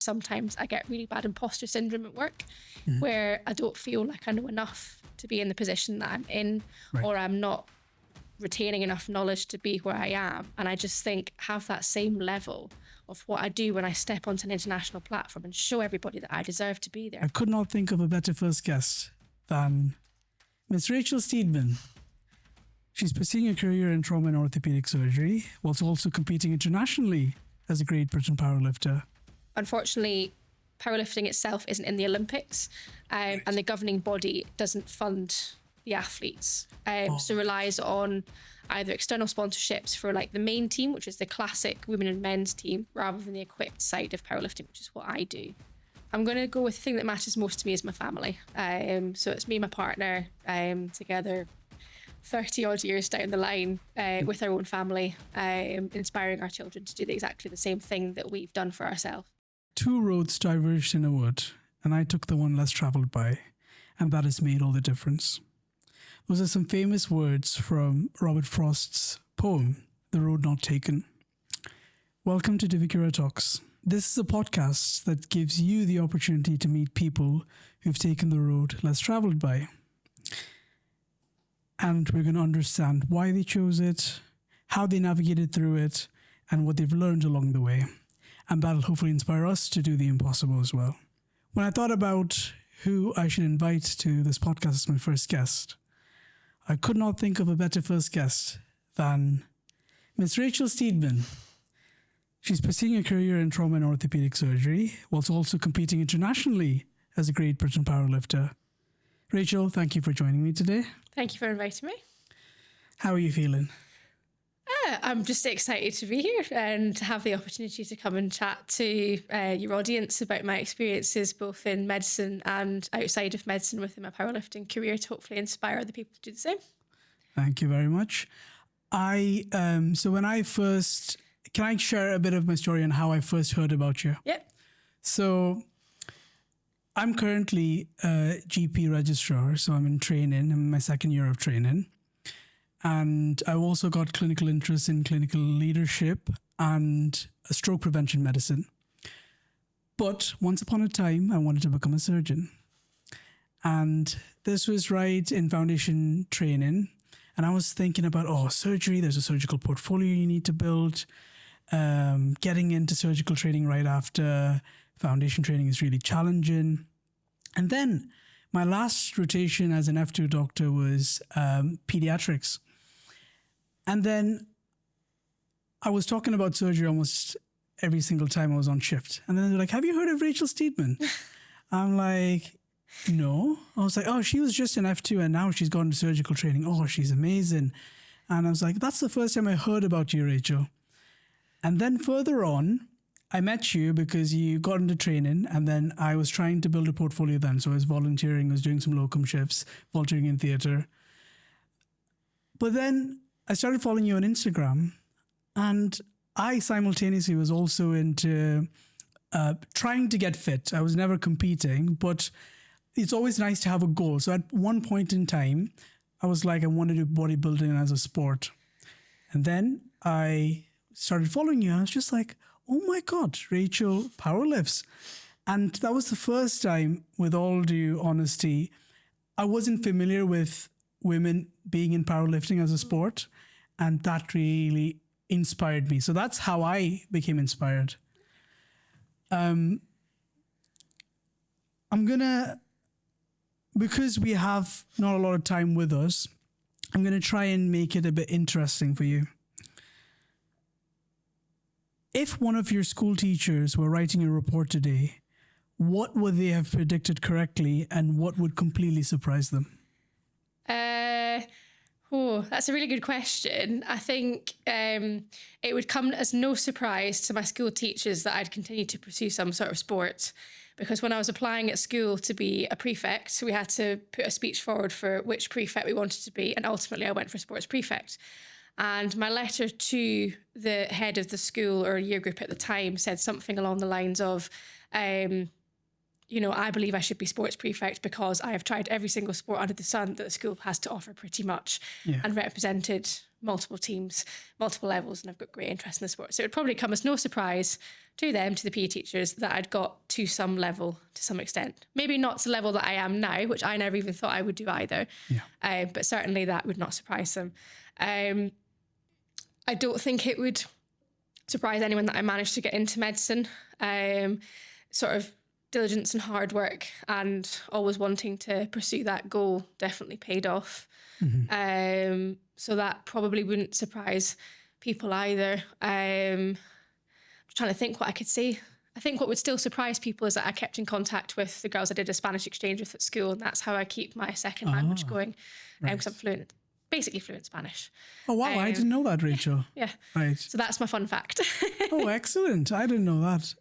Sometimes I get really bad imposter syndrome at work where I don't feel like I know enough to be in the position that I'm in, or I'm not retaining enough knowledge to be where I am. And I just think have that same level of what I do when I step onto an international platform and show everybody that I deserve to be there. I could not think of a better first guest than Miss Rachel Steedman. She's pursuing a career in trauma and orthopedic surgery, whilst also competing internationally as a Great Britain powerlifter. Unfortunately, powerlifting itself isn't in the Olympics, and the governing body doesn't fund the athletes. So relies on either external sponsorships for like the main team, which is the classic women and men's team, rather than the equipped side of powerlifting, which is what I do. I'm going to go with the thing that matters most to me is my family. So it's me and my partner together 30 odd years down the line with our own family, inspiring our children to do exactly the same thing that we've done for ourselves. Two roads diverged in a wood, and I took the one less travelled by, and that has made all the difference. Those are some famous words from Robert Frost's poem, The Road Not Taken. Welcome to DiviCura Talks. This is a podcast that gives you the opportunity to meet people who've taken the road less travelled by. And we're going to understand why they chose it, how they navigated through it, and what they've learned along the way. And that'll hopefully inspire us to do the impossible as well. When I thought about who I should invite to this podcast as my first guest, I could not think of a better first guest than Miss Rachel Steedman. She's pursuing a career in trauma and orthopedic surgery, whilst also competing internationally as a Great Britain powerlifter. Rachel, thank you for joining me today. Thank you for inviting me. How are you feeling? I'm just excited to be here and to have the opportunity to come and chat to your audience about my experiences both in medicine and outside of medicine within my powerlifting career to hopefully inspire other people to do the same. Thank you very much. Can I share a bit of my story on how I first heard about you? Yep. So I'm currently a GP registrar, so I'm in training. I'm in my second year of training. And I've also got clinical interest in clinical leadership and stroke prevention medicine. But once upon a time, I wanted to become a surgeon. And this was right in foundation training. And I was thinking about, surgery, there's a surgical portfolio you need to build. Getting into surgical training right after foundation training is really challenging. And then my last rotation as an F2 doctor was pediatrics. And then I was talking about surgery almost every single time I was on shift. And then they're like, have you heard of Rachel Steedman? I'm like, no. I was like, she was just in F2 and now she's gone to surgical training. Oh, she's amazing. And I was like, that's the first time I heard about you, Rachel. And then further on, I met you because you got into training, and then I was trying to build a portfolio then. So I was volunteering, I was doing some locum shifts, volunteering in theatre. But then I started following you on Instagram, and I simultaneously was also into trying to get fit. I was never competing, but it's always nice to have a goal. So at one point in time, I was like, I want to do bodybuilding as a sport. And then I started following you, and I was just like, oh my God, Rachel powerlifts. And that was the first time, with all due honesty, I wasn't familiar with women being in powerlifting as a sport. And that really inspired me. So that's how I became inspired. Because we have not a lot of time with us, I'm going to try and make it a bit interesting for you. If one of your school teachers were writing a report today, what would they have predicted correctly and what would completely surprise them? That's a really good question. I think it would come as no surprise to my school teachers that I'd continue to pursue some sort of sport, because when I was applying at school to be a prefect, we had to put a speech forward for which prefect we wanted to be, and ultimately I went for sports prefect. And my letter to the head of the school or year group at the time said something along the lines of, I believe I should be sports prefect because I have tried every single sport under the sun that the school has to offer pretty much, and represented multiple teams, multiple levels, and I've got great interest in the sport. So it would probably come as no surprise to them, to the PE teachers, that I'd got to some level, to some extent. Maybe not to the level that I am now, which I never even thought I would do either. Yeah. But certainly that would not surprise them. I don't think it would surprise anyone that I managed to get into medicine. Sort of diligence and hard work and always wanting to pursue that goal definitely paid off. So that probably wouldn't surprise people either. I'm trying to think what I could say. I think what would still surprise people is that I kept in contact with the girls I did a Spanish exchange with at school, and that's how I keep my second language going, because I'm basically fluent Spanish. Oh, wow. I didn't know that, Rachel. Yeah. Right. So that's my fun fact. Oh, excellent. I didn't know that.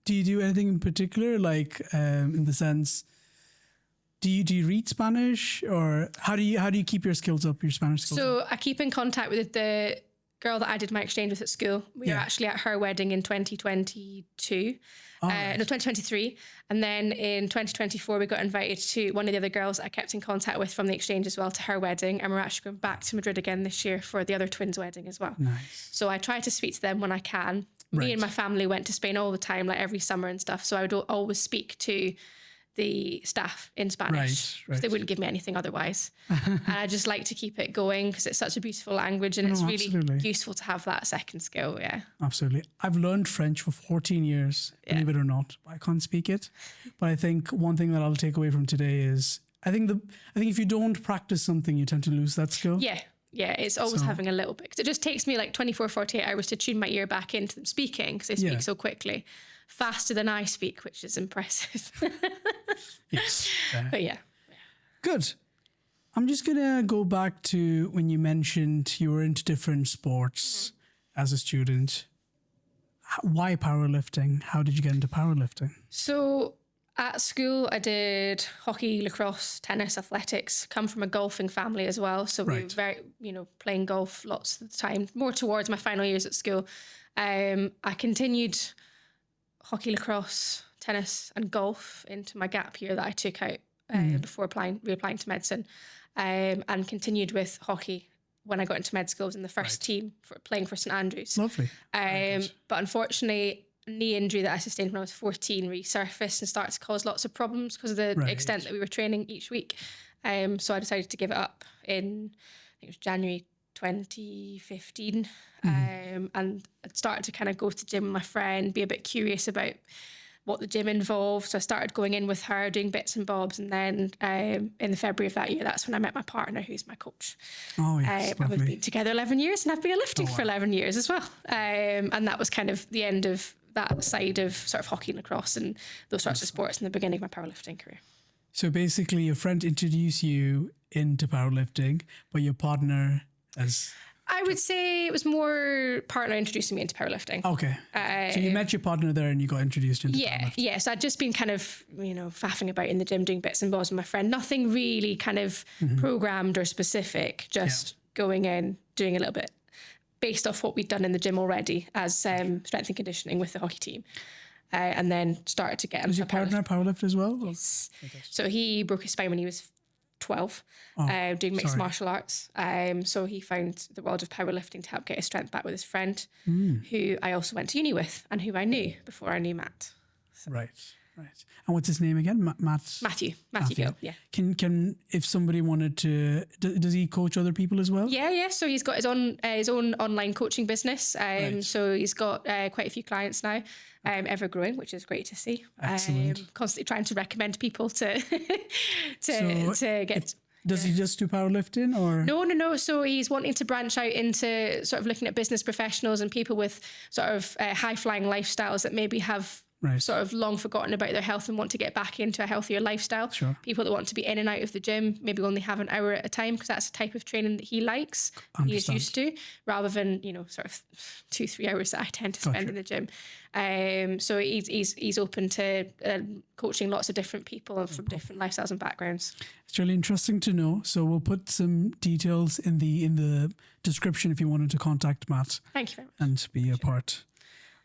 Do you do anything in particular, like in the sense, do you read Spanish, or how do you keep your skills up, your Spanish skills? So I keep in contact with the girl that I did my exchange with at school. We were actually at her wedding in 2022. No, 2023. And then in 2024, we got invited to one of the other girls that I kept in contact with from the exchange as well, to her wedding. And we're actually going back to Madrid again this year for the other twins' wedding as well. Nice. So I try to speak to them when I can. Me and my family went to Spain all the time, like every summer and stuff. So I would always speak to the staff in Spanish. Right. They wouldn't give me anything otherwise. And I just like to keep it going because it's such a beautiful language, and it's really useful to have that second skill. Yeah, absolutely. I've learned French for 14 years, believe it or not. I can't speak it, but I think one thing that I'll take away from today is I think if you don't practice something, you tend to lose that skill. Yeah, it's always having a little bit. 'Cause it just takes me like 24, 48 hours to tune my ear back into them speaking, because they speak so quickly. Faster than I speak, which is impressive. Yes. But yeah. Good. I'm just going to go back to when you mentioned you were into different sports as a student. Why powerlifting? How did you get into powerlifting? So at school, I did hockey, lacrosse, tennis, athletics. Come from a golfing family as well. So we were very, playing golf lots of the time, more towards my final years at school. I continued hockey, lacrosse, tennis and golf into my gap year that I took out before reapplying to medicine, and continued with hockey when I got into med school. I was in the first team for playing for St Andrews. Lovely. But unfortunately, knee injury that I sustained when I was 14 resurfaced and started to cause lots of problems because of the extent that we were training each week. So I decided to give it up in, I think it was January 2015. And I started to kind of go to the gym with my friend, be a bit curious about what the gym involved. So I started going in with her, doing bits and bobs. And then in the February of that year, that's when I met my partner, who's my coach. Oh, yes, and we've been together 11 years, and I've been lifting for 11 years as well. And that was kind of the end of that side of sort of hockey and lacrosse and those sorts of sports in the beginning of my powerlifting career. So basically your friend introduced you into powerlifting, but your partner has... I would say it was more partner introducing me into powerlifting. Okay. So you met your partner there and you got introduced into powerlifting. Yeah. So I'd just been kind of, faffing about in the gym, doing bits and bobs with my friend. Nothing really kind of programmed or specific, just going in, doing a little bit based off what we'd done in the gym already as strength and conditioning with the hockey team. And then started to get... Was your partner powerlifter as well? Yes. So he broke his spine when he was 12, doing mixed martial arts. So he found the world of powerlifting to help get his strength back with his friend, who I also went to uni with and who I knew before I knew Matt. So. Right. And what's his name again? Matthew Gill, yeah. Can if somebody wanted to, does he coach other people as well? Yeah. So he's got his own online coaching business. So he's got quite a few clients now, ever growing, which is great to see. Excellent. Constantly trying to recommend people to get. Does he just do powerlifting or? No. So he's wanting to branch out into sort of looking at business professionals and people with sort of high flying lifestyles that maybe have sort of long forgotten about their health and want to get back into a healthier lifestyle. Sure. People that want to be in and out of the gym, maybe only have an hour at a time, because that's the type of training that he likes, he is used to, rather than, sort of 2-3 hours that I tend to spend in the gym. So he's open to coaching lots of different people from different lifestyles and backgrounds. It's really interesting to know. So we'll put some details in the description if you wanted to contact Matt. Thank you very much. And be a part.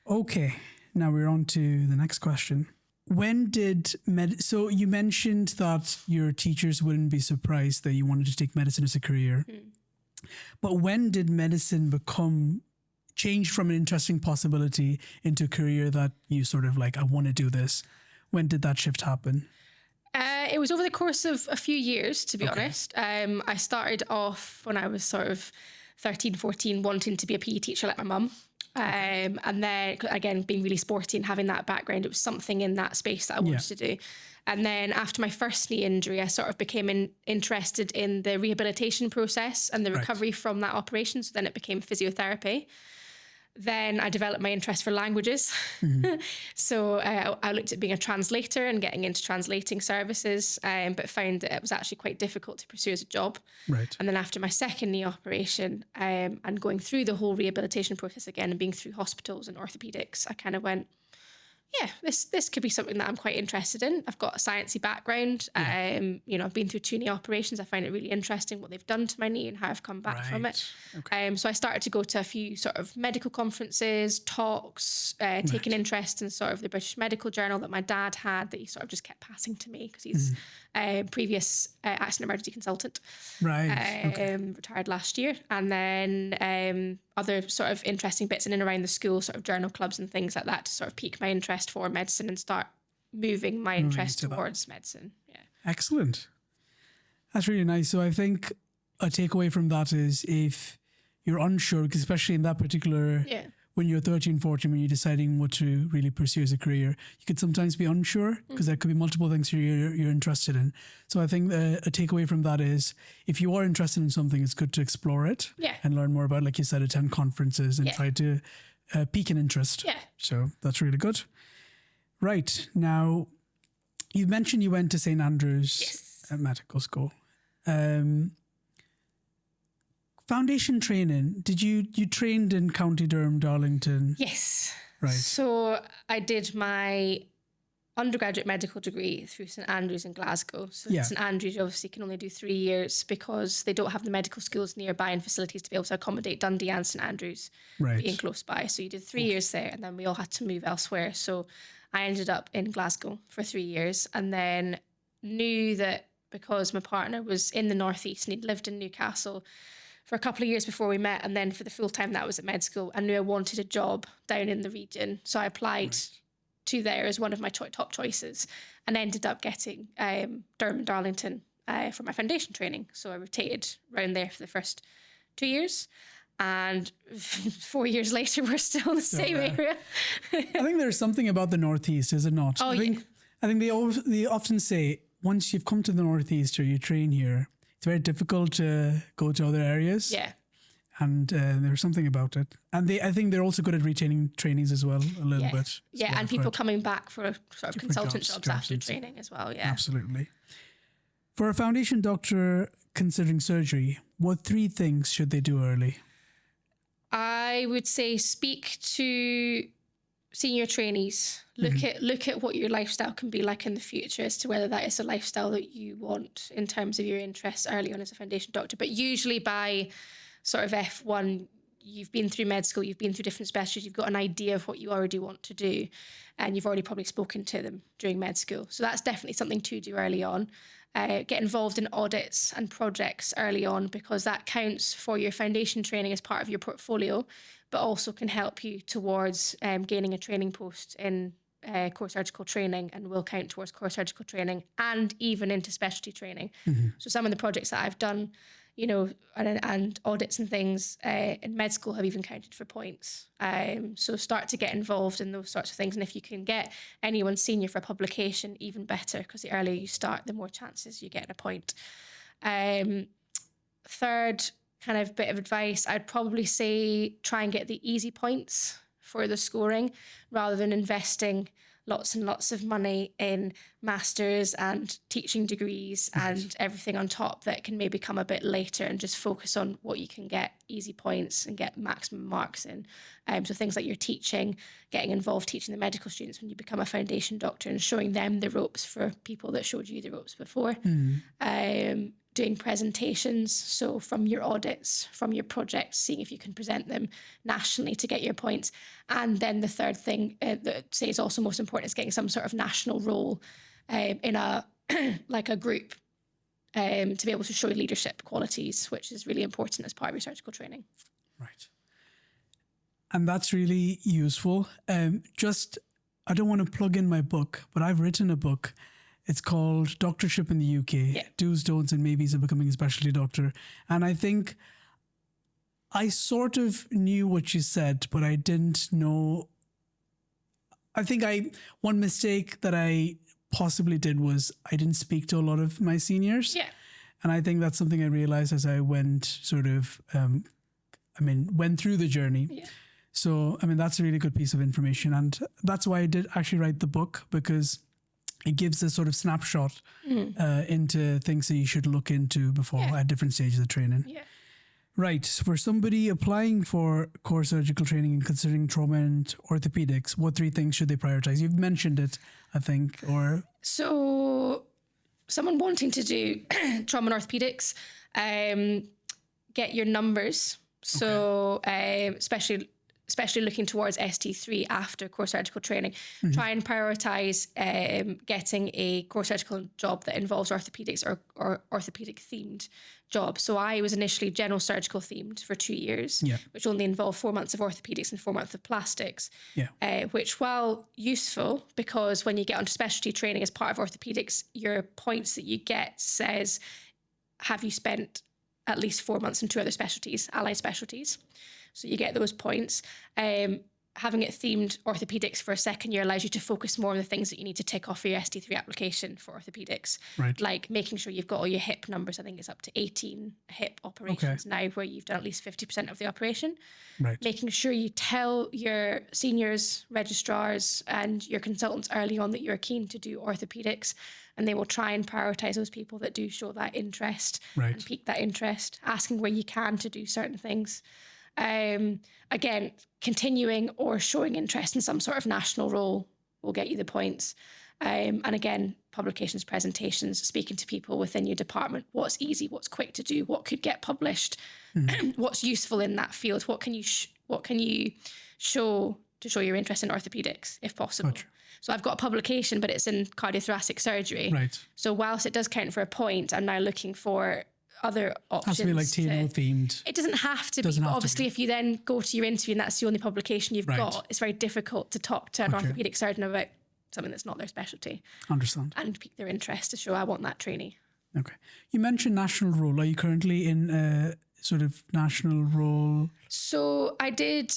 Okay. Now we're on to the next question. When did so you mentioned that your teachers wouldn't be surprised that you wanted to take medicine as a career. But when did medicine change from an interesting possibility into a career that you sort of like, I want to do this? When did that shift happen? It was over the course of a few years, to be honest. I started off when I was sort of 13, 14, wanting to be a PE teacher like my mum. And then, again, being really sporty and having that background, it was something in that space that I wanted to do. And then after my first knee injury, I sort of became interested in the rehabilitation process and the recovery from that operation. So then it became physiotherapy. Then I developed my interest for languages. So I looked at being a translator and getting into translating services, but found that it was actually quite difficult to pursue as a job. Right. And then after my second knee operation and going through the whole rehabilitation process again and being through hospitals and orthopaedics, I kind of went, yeah, this could be something that I'm quite interested in. I've got a sciencey background. I've been through 2 knee operations. I find it really interesting what they've done to my knee and how I've come back from it. Okay. So I started to go to a few sort of medical conferences, talks, taking interest in sort of the British Medical Journal that my dad had that he sort of just kept passing to me because he's a previous accident emergency consultant. Retired last year. And then other sort of interesting bits in and around the school, sort of journal clubs and things like that to sort of pique my interest for medicine and start moving my interest towards medicine. Yeah. Excellent. That's really nice. So I think a takeaway from that is if you're unsure, because especially in that particular, when you're 13, 14, when you're deciding what to really pursue as a career, you could sometimes be unsure because there could be multiple things you're interested in. So I think a takeaway from that is if you are interested in something, it's good to explore it and learn more about, like you said, attend conferences and try to pique an interest. Yeah. So that's really good. Right. Now, you mentioned you went to St. Andrews Medical School. Foundation training, did you trained in County Durham, Darlington? Yes. Right. So I did my undergraduate medical degree through St. Andrews in Glasgow. So St. Andrews obviously can only do 3 years because they don't have the medical schools nearby and facilities to be able to accommodate Dundee and St. Andrews being close by. So you did 3 years there and then we all had to move elsewhere. So I ended up in Glasgow for 3 years and then knew that because my partner was in the Northeast and he'd lived in Newcastle for a couple of years before we met, and then for the full time that I was at med school, I knew I wanted a job down in the region. So I applied to there as one of my top choices and ended up getting Durham and Darlington for my foundation training. So I rotated around there for the first 2 years. And 4 years later, we're still in the same area. I think there's something about the Northeast, is it not? I think they often say, once you've come to the Northeast or you train here, it's very difficult to go to other areas. Yeah. And there's something about it. And I think they're also good at retaining trainees as well, a little bit. Yeah, and people coming back for sort of consultant jobs after training as well, Absolutely. For a foundation doctor considering surgery, what 3 things should they do early? I would say speak to senior trainees. Look at what your lifestyle can be like in the future as to whether that is a lifestyle that you want in terms of your interests early on as a foundation doctor. But usually by sort of F1, you've been through med school, you've been through different specialties, you've got an idea of what you already want to do, and you've already probably spoken to them during med school. So that's definitely something to do early on. Get involved in audits and projects early on because that counts for your foundation training as part of your portfolio, but also can help you towards gaining a training post in core surgical training and will count towards core surgical training and even into specialty training. So some of the projects that I've done, and audits and things in med school have even counted for points. So start to get involved in those sorts of things. And if you can get anyone senior for a publication, even better, because the earlier you start, the more chances you get a point. Third kind of bit of advice, I'd probably say try and get the easy points for the scoring rather than investing lots and lots of money in masters and teaching degrees and everything on top that can maybe come a bit later, and just focus on what you can get easy points and get maximum marks in. So things like your teaching, getting involved teaching the medical students when you become a foundation doctor and showing them the ropes for people that showed you the ropes before. Doing presentations, so from your audits, from your projects, seeing if you can present them nationally to get your points. And then the third thing that I'd say is also most important is getting some sort of national role in a like a group to be able to show leadership qualities, which is really important as part of your surgical training. Right. And that's really useful. I don't want to plug in my book, but I've written a book. It's called Doctorship in the UK, Do's, Don'ts, and Maybes of Becoming a Specialty Doctor. And I think I sort of knew what you said, but I didn't know. I think one mistake that I possibly did was I didn't speak to a lot of my seniors. Yeah. And I think that's something I realized as I went went through the journey. Yeah. So, that's a really good piece of information. And that's why I did actually write the book, because it gives a sort of snapshot into things that you should look into before at different stages of training. Yeah. Right. So for somebody applying for core surgical training and considering trauma and orthopedics, what 3 things should they prioritize? You've mentioned it, I think, or... So someone wanting to do trauma and orthopedics, get your numbers. So especially looking towards ST3 after core surgical training, try and prioritize getting a core surgical job that involves orthopedics or orthopedic themed job. So I was initially general surgical themed for 2 years, which only involved 4 months of orthopedics and 4 months of plastics, which, while useful, because when you get onto specialty training as part of orthopedics, your points that you get says, have you spent at least 4 months in 2 other specialties, allied specialties? So you get those points. Having it themed orthopedics for a second year allows you to focus more on the things that you need to tick off for your ST3 application for orthopedics. Right. Like making sure you've got all your hip numbers. I think it's up to 18 hip operations now where you've done at least 50% of the operation. Right. Making sure you tell your seniors, registrars, and your consultants early on that you're keen to do orthopedics, and they will try and prioritize those people that do show that interest and pique that interest, asking where you can to do certain things. Again, continuing or showing interest in some sort of national role will get you the points. And again, publications, presentations, speaking to people within your department, what's easy, what's quick to do, what could get published, what's useful in that field, what can you show to show your interest in orthopedics, if possible. Gotcha. So I've got a publication, but it's in cardiothoracic surgery. Right. So whilst it does count for a point, I'm now looking for other options. It has to be like TNO themed. It doesn't have to be, but obviously if you then go to your interview and that's the only publication you've got, it's very difficult to talk to an orthopedic surgeon about something that's not their specialty. Understand. And pique their interest to show, I want that trainee. Okay. You mentioned national role. Are you currently in a sort of national role? So I did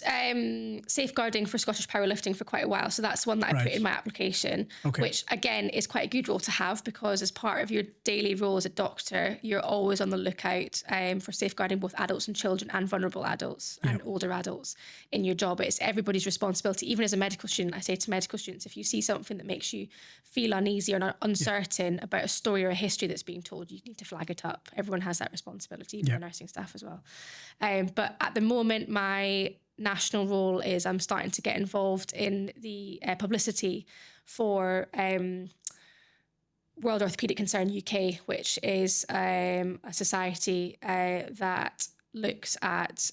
safeguarding for Scottish powerlifting for quite a while. So that's one that I put in my application, which again is quite a good role to have, because as part of your daily role as a doctor, you're always on the lookout for safeguarding both adults and children and vulnerable adults and older adults in your job. It's everybody's responsibility. Even as a medical student, I say to medical students, if you see something that makes you feel uneasy or uncertain about a story or a history that's being told, you need to flag it up. Everyone has that responsibility, even the nursing staff as well. But at the moment, my national role is I'm starting to get involved in the publicity for World Orthopaedic Concern UK, which is a society that looks at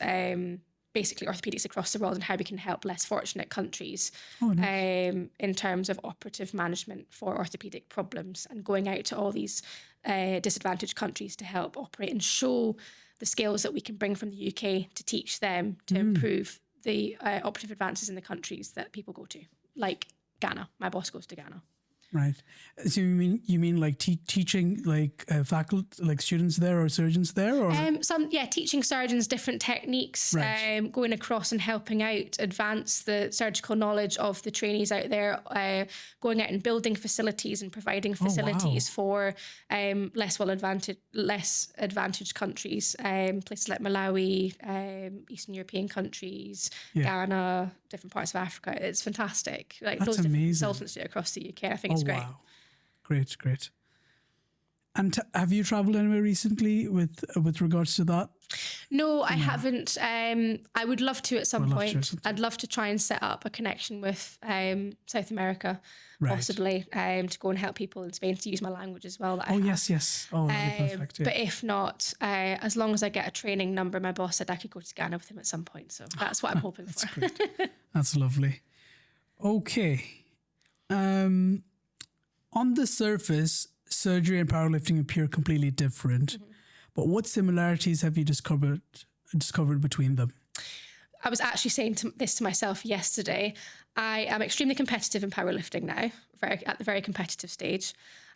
basically orthopedics across the world and how we can help less fortunate countries in terms of operative management for orthopedic problems, and going out to all these disadvantaged countries to help operate and show the skills that we can bring from the UK to teach them to improve the operative advances in the countries that people go to, like Ghana. My boss goes to Ghana. Right. So you mean like teaching like faculty, like students there or surgeons there, or teaching surgeons different techniques, going across and helping out advance the surgical knowledge of the trainees out there, going out and building facilities and providing facilities for less advantaged countries, places like Malawi, Eastern European countries, Ghana, different parts of Africa. It's fantastic. Like those different consultants do across the UK. I think it's great. Wow. Great. And have you traveled anywhere recently with regards to that? No, I haven't. I would love to at some point. I'd love to try and set up a connection with South America, possibly, to go and help people in Spain, to use my language as well. Yes. Oh, that'd be perfect. Yeah. But if not, as long as I get a training number, my boss said I could go to Ghana with him at some point. So that's what I'm hoping that's for. Great. That's lovely. Okay. On the surface, surgery and powerlifting appear completely different, but what similarities have you discovered between them? I was actually saying this to myself yesterday. I am extremely competitive in powerlifting now, at the very competitive stage.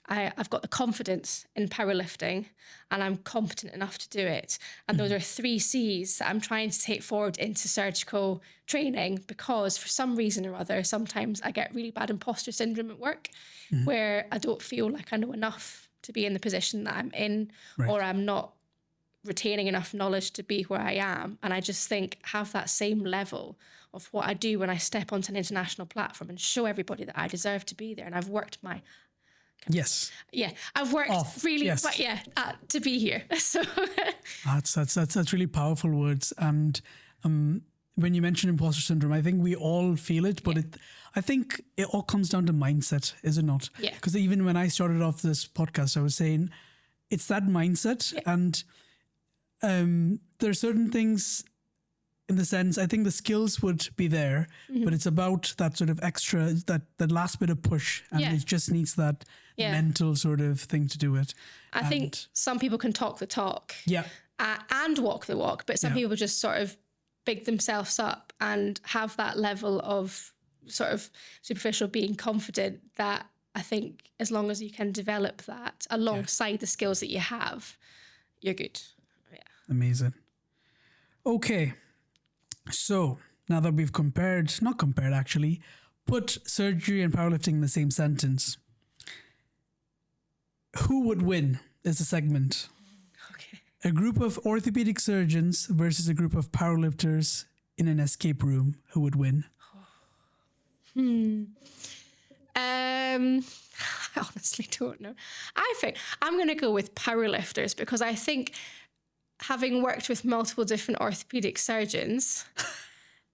I've got the confidence in powerlifting and I'm competent enough to do it. And those are 3 C's that I'm trying to take forward into surgical training, because for some reason or other, sometimes I get really bad imposter syndrome at work where I don't feel like I know enough to be in the position that I'm in, or I'm not retaining enough knowledge to be where I am. And I just think have that same level of what I do when I step onto an international platform and show everybody that I deserve to be there. And I've worked I've worked to be here. So that's really powerful words. And when you mention imposter syndrome, I think we all feel it, but I think it all comes down to mindset, is it not? Yeah. Because even when I started off this podcast, I was saying it's that mindset, and there are certain things. In the sense, I think the skills would be there, but it's about that sort of extra, that last bit of push, and it just needs that mental sort of thing to do it. I think some people can talk the talk and walk the walk, but some people just sort of big themselves up and have that level of sort of superficial being confident, that I think as long as you can develop that alongside the skills that you have, you're good. Yeah. Amazing. Okay. So now that we've put surgery and powerlifting in the same sentence, who would win is the segment. Okay. A group of orthopedic surgeons versus a group of powerlifters in an escape room. Who would win? I honestly don't know. I think I'm going to go with powerlifters, because I think, having worked with multiple different orthopedic surgeons,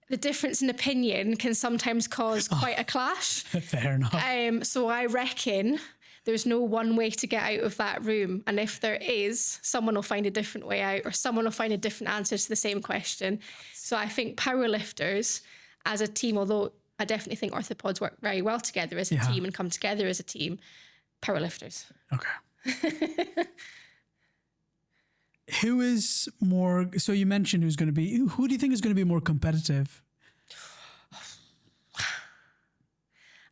the difference in opinion can sometimes cause quite a clash. Fair enough. So I reckon there's no one way to get out of that room. And if there is, someone will find a different way out, or someone will find a different answer to the same question. So I think powerlifters as a team, although I definitely think orthopods work very well together as a team and come together as a team, powerlifters. Okay. Who is more, so you mentioned who do you think is going to be more competitive?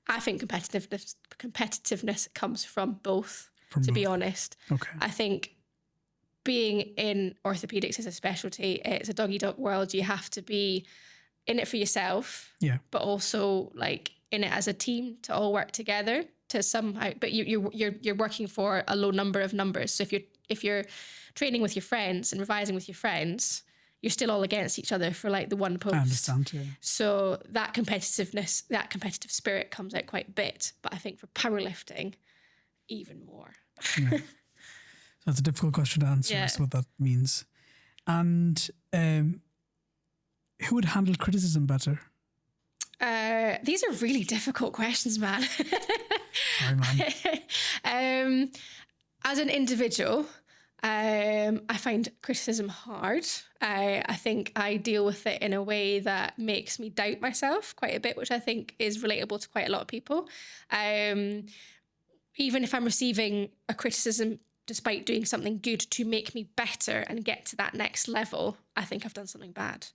I think competitiveness comes from both, to be honest. Okay. I think being in orthopedics as a specialty, it's a dog-eat-dog world. You have to be in it for yourself, but also like in it as a team to all work together to somehow, but you're working for a low number of numbers. So if you're training with your friends and revising with your friends, you're still all against each other for like the one post. I understand, yeah. So that competitiveness, that competitive spirit comes out quite a bit. But I think for powerlifting, even more. Yeah. So that's a difficult question to answer, is what that means. And who would handle criticism better? These are really difficult questions, man. Sorry, man. As an individual, I find criticism hard. I think I deal with it in a way that makes me doubt myself quite a bit, which I think is relatable to quite a lot of people. Even if I'm receiving a criticism despite doing something good to make me better and get to that next level, I think I've done something bad.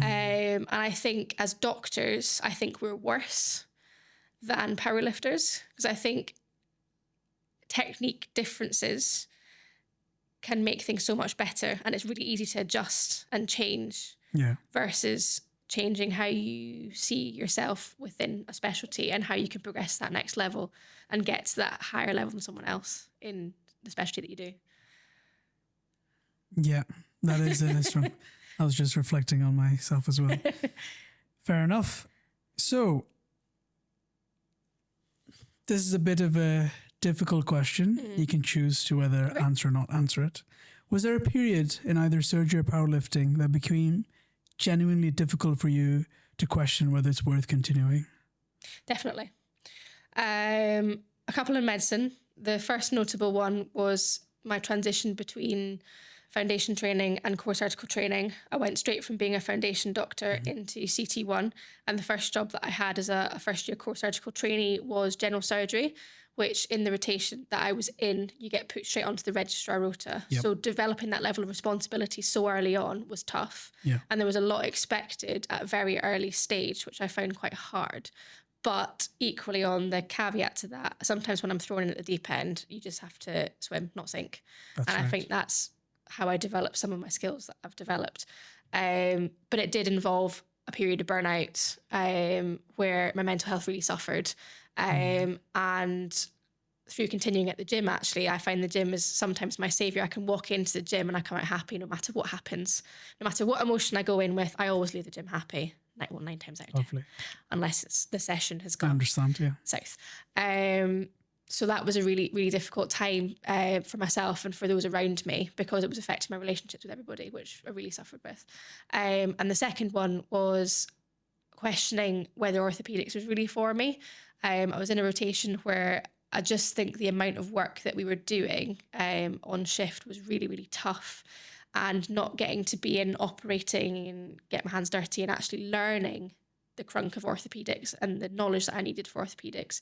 And I think as doctors, I think we're worse than powerlifters, because I think technique differences can make things so much better, and it's really easy to adjust and change versus changing how you see yourself within a specialty and how you can progress to that next level and get to that higher level than someone else in the specialty that you do. Yeah, that is strong. I was just reflecting on myself as well. Fair enough. So this is a bit of a difficult question. You can choose to whether answer or not answer it. Was there a period in either surgery or powerlifting that became genuinely difficult for you to question whether it's worth continuing? Definitely. A couple in medicine. The first notable one was my transition between foundation training and core surgical training. I went straight from being a foundation doctor into CT1. And the first job that I had as a first year core surgical trainee was general surgery, which in the rotation that I was in, you get put straight onto the registrar rota. Yep. So developing that level of responsibility so early on was tough. Yeah. And there was a lot expected at a very early stage, which I found quite hard. But equally on the caveat to that, sometimes when I'm thrown in at the deep end, you just have to swim, not sink. That's and right. I think that's how I developed some of my skills that I've developed. But it did involve a period of burnout where my mental health really suffered. And through continuing at the gym, actually, I find the gym is sometimes my savior. I can walk into the gym and I come out happy no matter what happens. No matter what emotion I go in with, I always leave the gym happy. 9 times out of 10. Lovely. Unless it's the session has I gone understand, yeah. south. So that was a really, really difficult time for myself and for those around me, because it was affecting my relationships with everybody, which I really suffered with. And the second one was questioning whether orthopaedics was really for me. I was in a rotation where I just think the amount of work that we were doing on shift was really, really tough. And not getting to be in operating and get my hands dirty and actually learning the crunk of orthopaedics and the knowledge that I needed for orthopaedics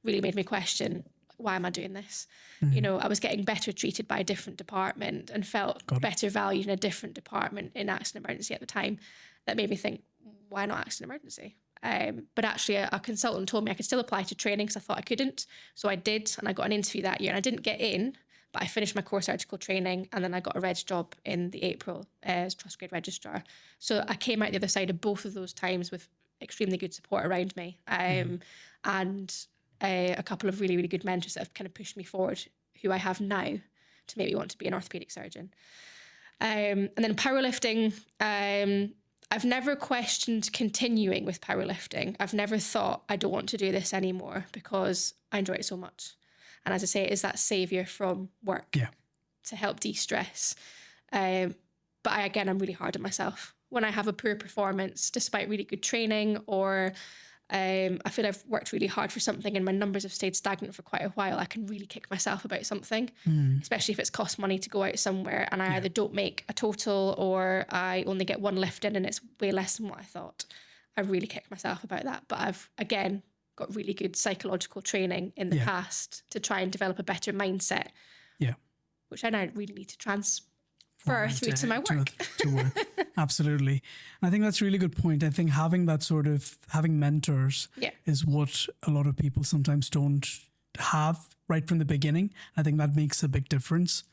really made me question, why am I doing this? You know, I was getting better treated by a different department and felt better valued in a different department in accident emergency at the time. That made me think, why not accident emergency? But actually a consultant told me I could still apply to training because I thought I couldn't. So I did, and I got an interview that year, and I didn't get in, but I finished my core surgical training, and then I got a reg job in the April as trust grade registrar. So I came out the other side of both of those times with extremely good support around me, and a couple of really, really good mentors that have kind of pushed me forward, who I have now to make me want to be an orthopaedic surgeon. And then powerlifting, I've never questioned continuing with powerlifting. I've never thought I don't want to do this anymore because I enjoy it so much. And as I say, it is that saviour from work to help de-stress. But I'm really hard on myself. When I have a poor performance, despite really good training, or I feel I've worked really hard for something and my numbers have stayed stagnant for quite a while, I can really kick myself about something, especially if it's cost money to go out somewhere and I either don't make a total or I only get one lift in and it's way less than what I thought. I really kick myself about that. But I've, again, got really good psychological training in the past to try and develop a better mindset, which I now really need to transfer through to my work. To work. Absolutely. And I think that's a really good point. I think having that sort of, having mentors is what a lot of people sometimes don't have right from the beginning. I think that makes a big difference.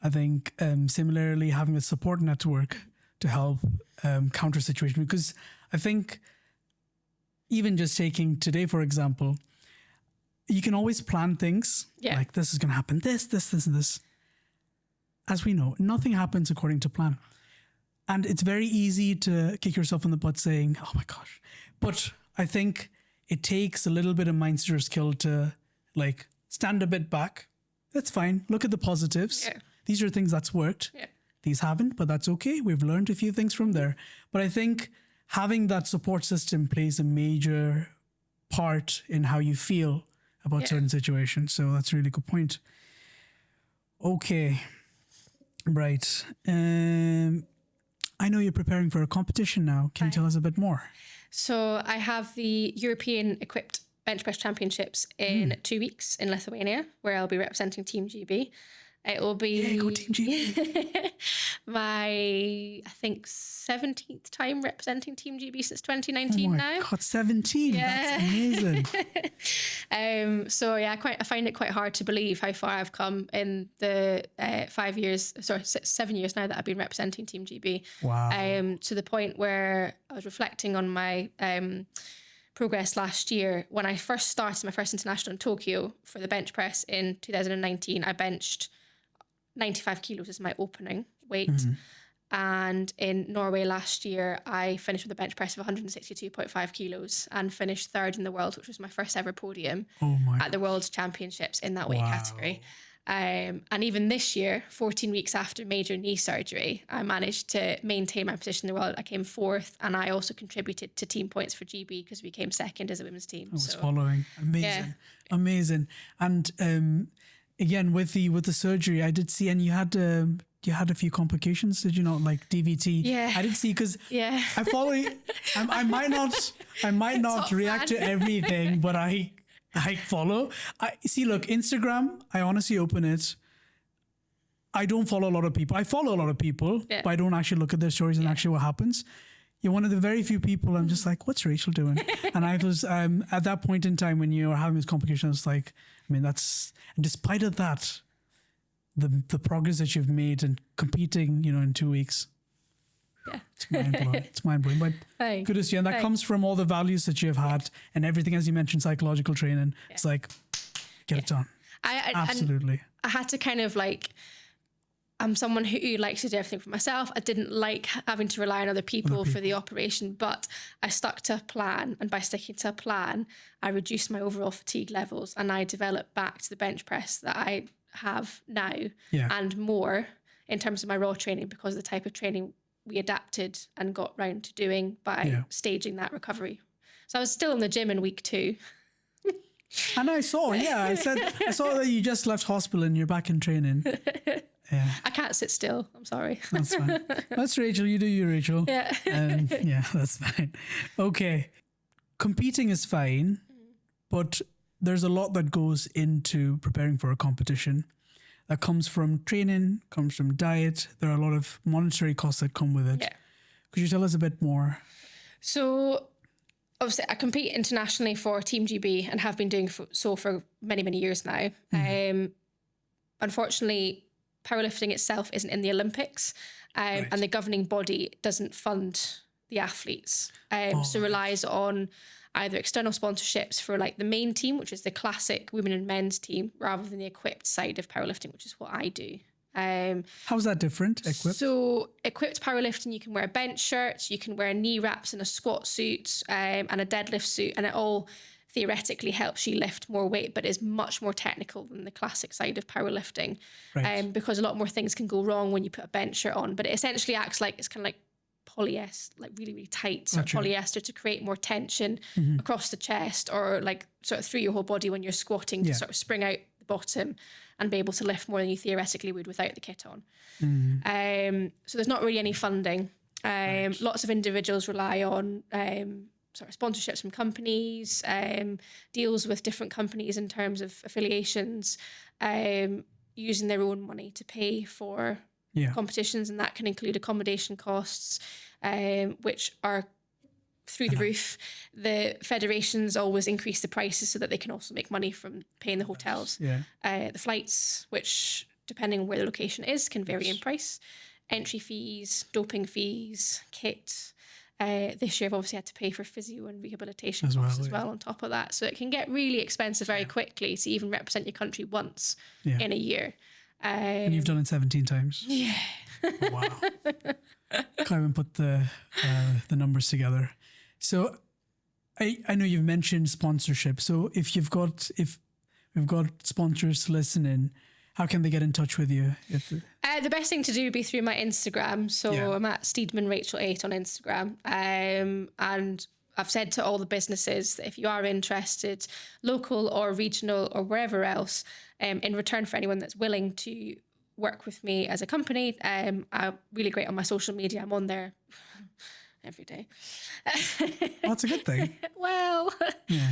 I think similarly, having a support network to help counter situation, because I think even just taking today, for example, you can always plan things like this is going to happen, this, and this. As we know, nothing happens according to plan. And it's very easy to kick yourself in the butt saying, oh my gosh. But I think it takes a little bit of mindset or skill to like stand a bit back. That's fine. Look at the positives. Yeah. These are things that's worked. Yeah. These haven't, but that's okay. We've learned a few things from there. But I think having that support system plays a major part in how you feel about certain situations. So that's a really good point. Okay. Right. I know you're preparing for a competition now. Can you tell us a bit more? So I have the European Equipped Bench Press Championships in 2 weeks in Lithuania, where I'll be representing Team GB. It will be go Team GB. my, I think, 17th time representing Team GB since 2019 now. God, 17. Yeah. That's amazing. So yeah, I find it quite hard to believe how far I've come in the 7 years now that I've been representing Team GB. Wow. To the point where I was reflecting on my progress last year. When I first started my first international in Tokyo for the bench press in 2019, I benched 95 kilos as my opening weight. And in Norway last year, I finished with a bench press of 162.5 kilos and finished third in the world, which was my first ever podium at the World Championships in that weight category. And even this year, 14 weeks after major knee surgery, I managed to maintain my position in the world. I came fourth, and I also contributed to team points for GB because we came second as a women's team. I was following. Amazing. Amazing. And again, with the surgery, I did see, and you had you had a few complications, did you not? Like DVT. Yeah. I didn't see because Yeah. I follow. I might not react to everything, but I follow. I see. Look, Instagram. I honestly open it. I don't follow a lot of people. I follow a lot of people, but I don't actually look at their stories and actually what happens. You're one of the very few people I'm just like, what's Rachel doing? And I was at that point in time when you're having this complication, it's like, I mean, and despite of that, the progress that you've made and competing, in 2 weeks, it's mind-blowing. It's mind-blowing. But good to see. And that comes from all the values that you've had and everything, as you mentioned, psychological training. Yeah. It's like, get it done. Absolutely. I had to kind of like, I'm someone who likes to do everything for myself. I didn't like having to rely on other people for the operation, but I stuck to a plan. And by sticking to a plan, I reduced my overall fatigue levels and I developed back to the bench press that I have now and more in terms of my raw training because of the type of training we adapted and got round to doing by staging that recovery. So I was still in the gym in week 2. And I saw, I saw that you just left hospital and you're back in training. Yeah. I can't sit still. I'm sorry. That's fine. That's Rachel. You do you, Rachel. Yeah. That's fine. Okay. Competing is fine, but there's a lot that goes into preparing for a competition. That comes from training, comes from diet. There are a lot of monetary costs that come with it. Yeah. Could you tell us a bit more? So obviously I compete internationally for Team GB and have been doing so for many, many years now. Unfortunately, powerlifting itself isn't in the Olympics and the governing body doesn't fund the athletes. So relies on either external sponsorships for like the main team, which is the classic women and men's team, rather than the equipped side of powerlifting, which is what I do. How's that different, equipped? So equipped powerlifting, you can wear bench shirts, you can wear knee wraps and a squat suit and a deadlift suit, and it all theoretically helps you lift more weight, but is much more technical than the classic side of powerlifting because a lot more things can go wrong when you put a bench shirt on. But it essentially acts like it's kind of like polyester, like really, really tight sort of polyester to create more tension across the chest or like sort of through your whole body when you're squatting to sort of spring out the bottom and be able to lift more than you theoretically would without the kit on. So there's not really any funding. Lots of individuals rely on sort of sponsorships from companies, deals with different companies in terms of affiliations, using their own money to pay for competitions, and that can include accommodation costs, which are through the roof. The federations always increase the prices so that they can also make money from paying the hotels. The flights, which depending on where the location is, can vary in price. Entry fees, doping fees, kit. This year I've obviously had to pay for physio and rehabilitation costs as well on top of that. So it can get really expensive very quickly to even represent your country once in a year. And you've done it 17 times. Yeah. Wow. Can't even put the numbers together. So I know you've mentioned sponsorship. So if we've got sponsors listening, how can they get in touch with you? The best thing to do would be through my Instagram. So I'm at Steedman Rachel 8 on Instagram. And I've said to all the businesses that if you are interested, local or regional or wherever else, in return for anyone that's willing to work with me as a company, I'm really great on my social media. I'm on there every day. Well, that's a good thing. Well,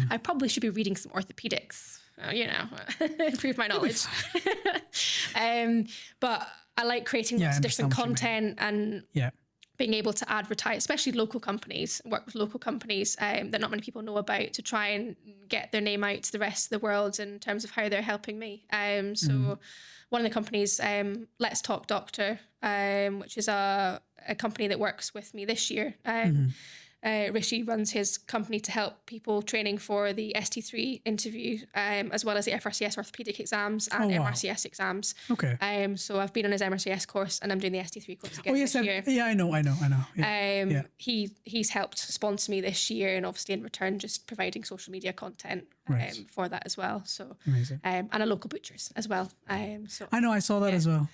I probably should be reading some orthopedics, improve my knowledge. But I like creating lots of different content and being able to advertise, especially local companies, work with local companies that not many people know about, to try and get their name out to the rest of the world in terms of how they're helping me. So one of the companies, Let's Talk Doctor, which is a company that works with me this year. Rishi runs his company to help people training for the ST3 interview, as well as the FRCS orthopedic exams and MRCS exams. Okay. So I've been on his MRCS course and I'm doing the ST3 course again this year. Yeah, I know. He's helped sponsor me this year, and obviously in return just providing social media content for that as well. So amazing. And a local butcher's as well. So I know, I saw that as well.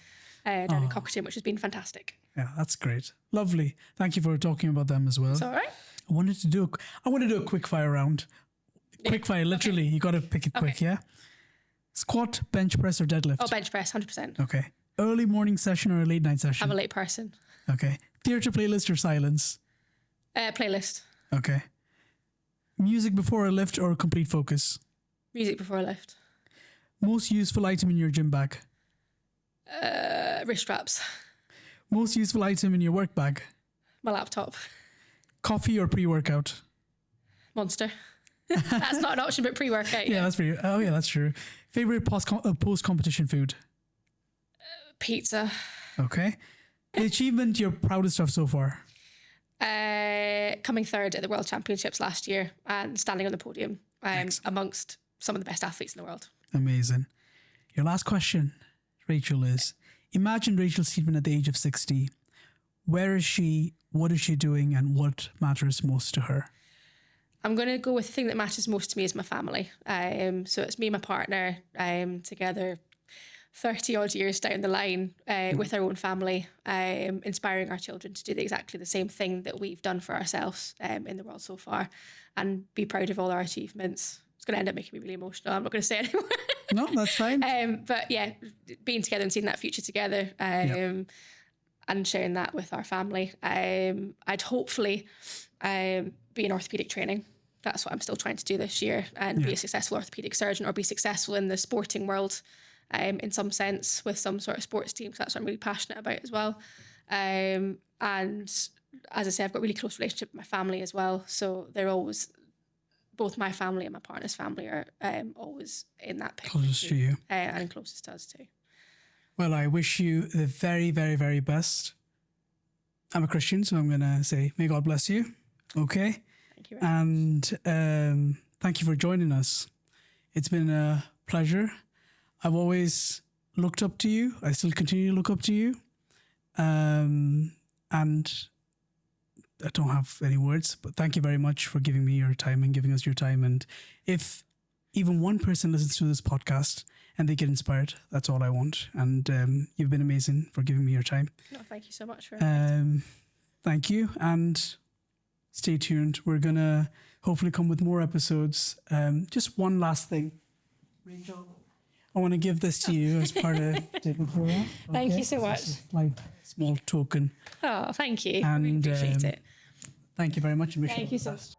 Down in Cockatoon, which has been fantastic. Yeah, that's great. Lovely. Thank you for talking about them as well. It's all right. I want to do a quick fire round. Quick fire, literally. Okay. You got to pick it quick, yeah? Squat, bench press, or deadlift? Oh, bench press, 100%. Okay. Early morning session or a late night session? I'm a late person. Okay. Theatre playlist or silence? Playlist. Okay. Music before a lift or complete focus? Music before a lift. Most useful item in your gym bag? Wrist straps. Most useful item in your work bag? My laptop. Coffee or pre-workout? Monster. That's not an option, but pre-workout. Yeah, that's pretty. Oh, yeah, that's true. Favorite post-competition food? Pizza. Okay. The achievement you're proudest of so far? Coming third at the World Championships last year and standing on the podium amongst some of the best athletes in the world. Amazing. Your last question, Rachel, is imagine Rachel Steedman at the age of 60. Where is she? What is she doing? And what matters most to her? I'm going to go with the thing that matters most to me is my family. So it's me and my partner together 30 odd years down the line with our own family, inspiring our children to do exactly the same thing that we've done for ourselves in the world so far and be proud of all our achievements. It's going to end up making me really emotional. I'm not going to say anymore. No, that's fine. But yeah, being together and seeing that future together and sharing that with our family. I'd hopefully be in orthopaedic training. That's what I'm still trying to do this year and be a successful orthopaedic surgeon or be successful in the sporting world in some sense with some sort of sports team. So that's what I'm really passionate about as well. And as I say, I've got a really close relationship with my family as well. So they're always, both my family and my partner's family are always in that picture. Closest to you. And closest to us too. Well, I wish you the very, very, very best. I'm a Christian, so I'm going to say, may God bless you. Okay. Thank you very much. And thank you for joining us. It's been a pleasure. I've always looked up to you. I still continue to look up to you. And I don't have any words, but thank you very much for giving me your time and giving us your time. And if even one person listens to this podcast and they get inspired, that's all I want. And you've been amazing for giving me your time. No, thank you so much for thank you. And stay tuned. We're going to hopefully come with more episodes. Just one last thing. Rachel, I want to give this to you as part of DiviCura. Okay? Thank you so much. Like small token. Oh, thank you. And I really appreciate it. thank you very much. Thank you so much.